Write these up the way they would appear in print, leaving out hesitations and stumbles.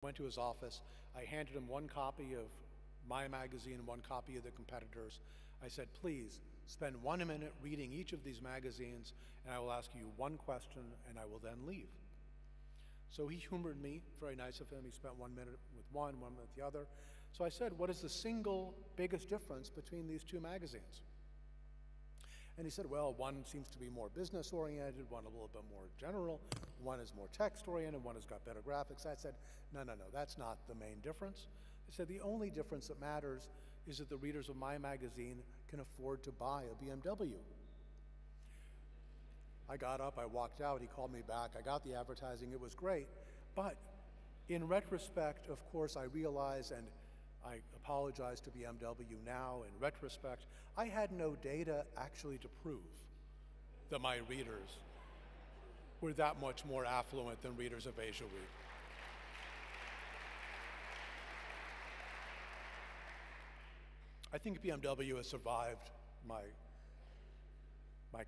Went to his office. I handed him one copy of my magazine and one copy of the competitors. I said, please spend 1 minute reading each of these magazines, and I will ask you one question, and I will then leave. So he humored me, very nice of him. He spent 1 minute with one minute with the other. So I said, what is the single biggest difference between these two magazines? And he said, well, one seems to be more business-oriented, one a little bit more general, one is more text-oriented, one has got better graphics. I said, no, that's not the main difference. I said, the only difference that matters is that the readers of my magazine can afford to buy a BMW. I got up, I walked out, he called me back, I got the advertising, it was great. But in retrospect, of course, I realize, and I apologize to BMW now, in retrospect, I had no data actually to prove that my readers were that much more affluent than readers of Asia Week. I think BMW has survived my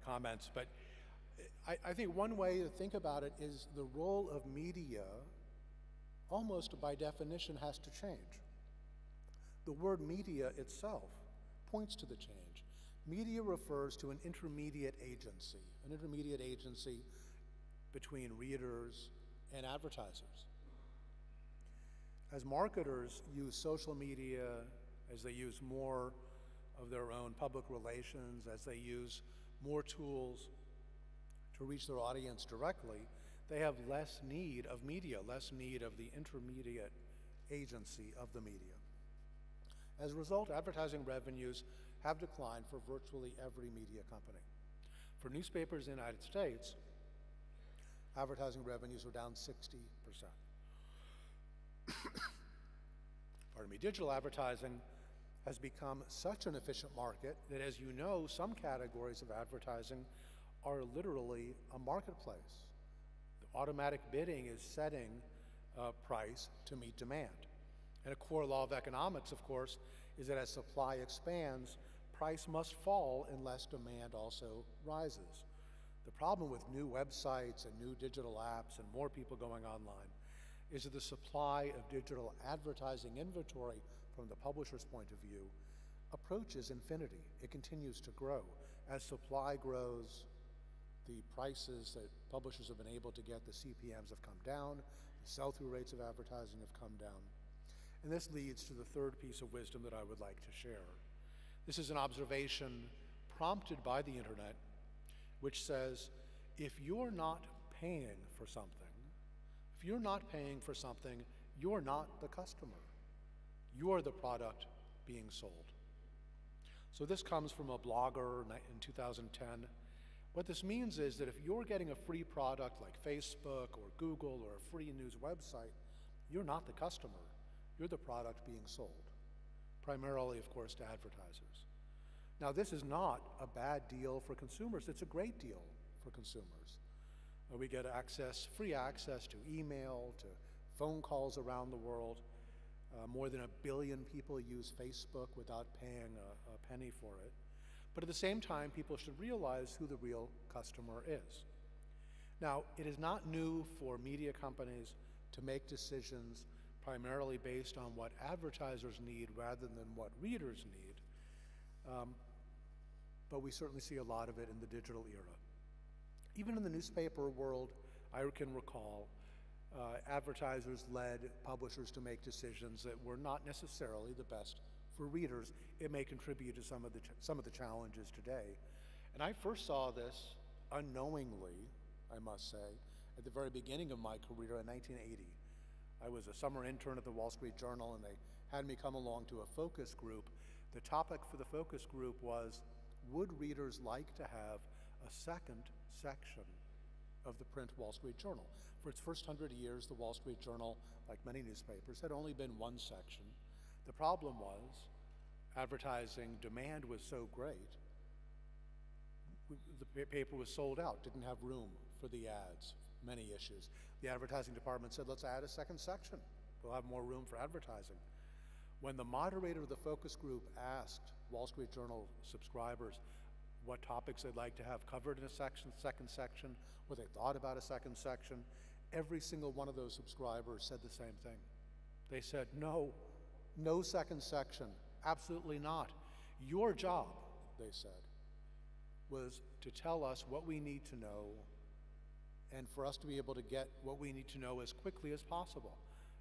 comments, but I think one way to think about it is the role of media, almost by definition, has to change. The word media itself points to the change. Media refers to an intermediate agency between readers and advertisers. As marketers use social media, as they use more of their own public relations, as they use more tools to reach their audience directly, they have less need of media, less need of the intermediate agency of the media. As a result, advertising revenues have declined for virtually every media company. For newspapers in the United States, advertising revenues are down 60%. Pardon me, digital advertising has become such an efficient market that, as you know, some categories of advertising are literally a marketplace. The automatic bidding is setting price to meet demand. And a core law of economics, of course, is that as supply expands, price must fall unless demand also rises. The problem with new websites and new digital apps and more people going online is that the supply of digital advertising inventory from the publisher's point of view approaches infinity. It continues to grow. As supply grows, the prices that publishers have been able to get, the CPMs have come down, the sell-through rates of advertising have come down. And this leads to the third piece of wisdom that I would like to share. This is an observation prompted by the internet, which says, if you're not paying for something, you're not the customer. You're the product being sold. So this comes from a blogger in 2010. What this means is that if you're getting a free product like Facebook or Google or a free news website, you're not the customer. You're the product being sold, primarily, of course, to advertisers. Now, this is not a bad deal for consumers. It's a great deal for consumers. We get free access to email, to phone calls around the world. More than 1 billion people use Facebook without paying a penny for it. But at the same time, people should realize who the real customer is. Now, it is not new for media companies to make decisions primarily based on what advertisers need rather than what readers need. But we certainly see a lot of it in the digital era. Even in the newspaper world, I can recall advertisers led publishers to make decisions that were not necessarily the best for readers. It may contribute to some of the challenges today. And I first saw this unknowingly, I must say, at the very beginning of my career in 1980. I was a summer intern at the Wall Street Journal, and they had me come along to a focus group. The topic for the focus group was, would readers like to have a second section of the print Wall Street Journal? For its first 100 years, the Wall Street Journal, like many newspapers, had only been one section. The problem was advertising demand was so great, the paper was sold out, didn't have room for the ads, many issues. The advertising department said, let's add a second section. We'll have more room for advertising. When the moderator of the focus group asked Wall Street Journal subscribers what topics they'd like to have covered in a second section, what they thought about a second section, every single one of those subscribers said the same thing. They said, no, no second section, absolutely not. Your job, they said, was to tell us what we need to know and for us to be able to get what we need to know as quickly as possible.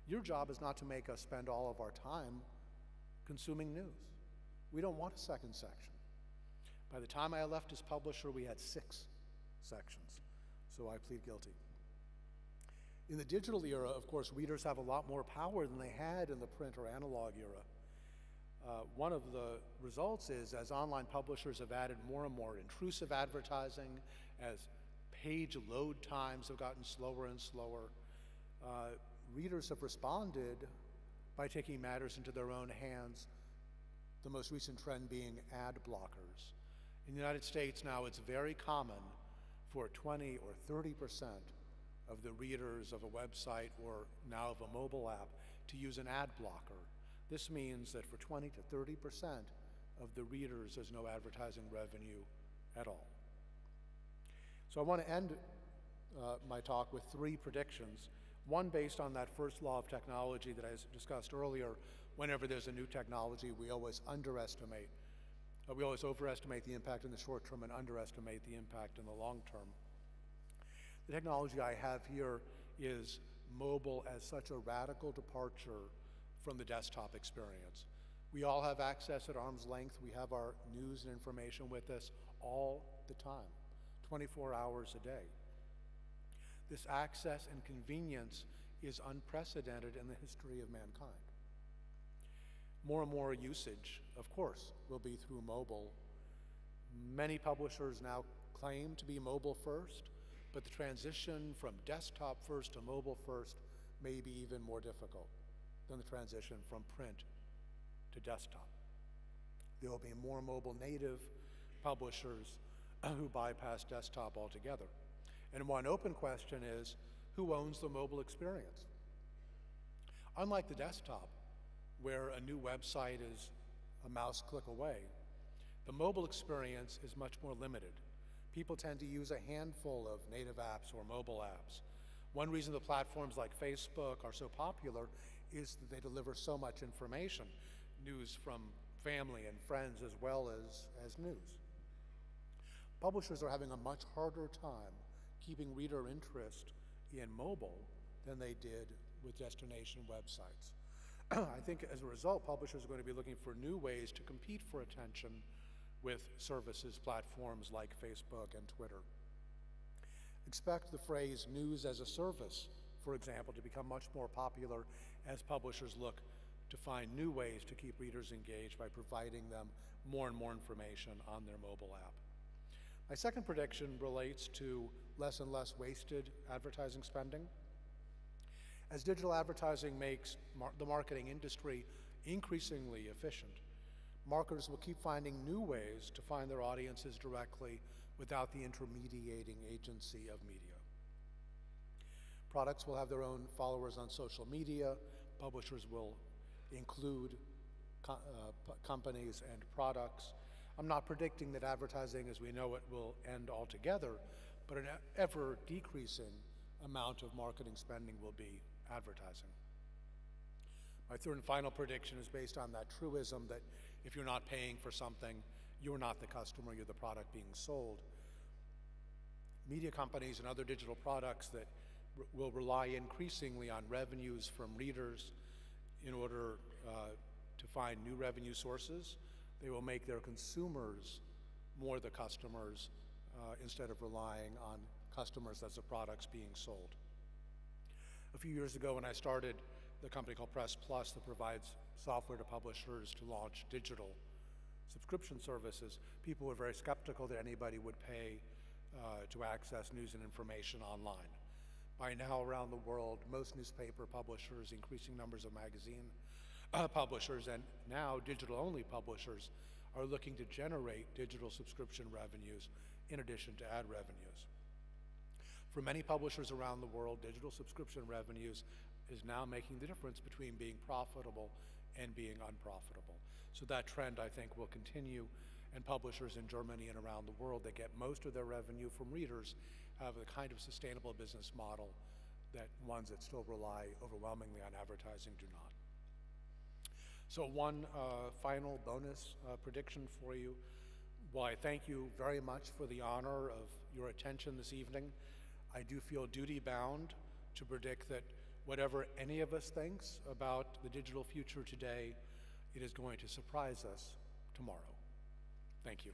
Your job is not to make us spend all of our time consuming news. We don't want a second section. By the time I left as publisher, we had 6 sections, so I plead guilty. In the digital era, of course, readers have a lot more power than they had in the print or analog era. One of the results is, as online publishers have added more and more intrusive advertising, as page load times have gotten slower and slower, readers have responded by taking matters into their own hands, the most recent trend being ad blockers. In the United States now, it's very common for 20 or 30% of the readers of a website or now of a mobile app to use an ad blocker. This means that for 20 to 30% of the readers, there's no advertising revenue at all. So I want to end my talk with 3 predictions. One based on that first law of technology that I discussed earlier. Whenever there's a new technology, we always overestimate the impact in the short term and underestimate the impact in the long term. The technology I have here is mobile as such a radical departure from the desktop experience. We all have access at arm's length. We have our news and information with us all the time, 24 hours a day. This access and convenience is unprecedented in the history of mankind. More and more usage, of course, will be through mobile. Many publishers now claim to be mobile first, but the transition from desktop first to mobile first may be even more difficult than the transition from print to desktop. There will be more mobile native publishers who bypass desktop altogether. And one open question is, who owns the mobile experience? Unlike the desktop, where a new website is a mouse click away, the mobile experience is much more limited. People tend to use a handful of native apps or mobile apps. One reason the platforms like Facebook are so popular is that they deliver so much information, news from family and friends as well as news. Publishers are having a much harder time keeping reader interest in mobile than they did with destination websites. I think as a result, publishers are going to be looking for new ways to compete for attention with services, platforms like Facebook and Twitter. Expect the phrase news as a service, for example, to become much more popular as publishers look to find new ways to keep readers engaged by providing them more and more information on their mobile app. My second prediction relates to less and less wasted advertising spending. As digital advertising makes the marketing industry increasingly efficient, marketers will keep finding new ways to find their audiences directly without the intermediating agency of media. Products will have their own followers on social media. Publishers will include companies and products. I'm not predicting that advertising as we know it will end altogether, but an ever-decreasing amount of marketing spending will be advertising. My third and final prediction is based on that truism that if you're not paying for something, you're not the customer, you're the product being sold. Media companies and other digital products that will rely increasingly on revenues from readers in order to find new revenue sources. They will make their consumers more the customers instead of relying on customers as the products being sold. A few years ago when I started the company called Press Plus that provides software to publishers to launch digital subscription services, people were very skeptical that anybody would pay to access news and information online. By now around the world, most newspaper publishers, increasing numbers of magazine publishers, and now digital-only publishers are looking to generate digital subscription revenues in addition to ad revenues. For many publishers around the world, digital subscription revenues is now making the difference between being profitable and being unprofitable. So that trend, I think, will continue, and publishers in Germany and around the world that get most of their revenue from readers have the kind of sustainable business model that ones that still rely overwhelmingly on advertising do not. So one final bonus prediction for you. While I thank you very much for the honor of your attention this evening, I do feel duty-bound to predict that whatever any of us thinks about the digital future today, it is going to surprise us tomorrow. Thank you.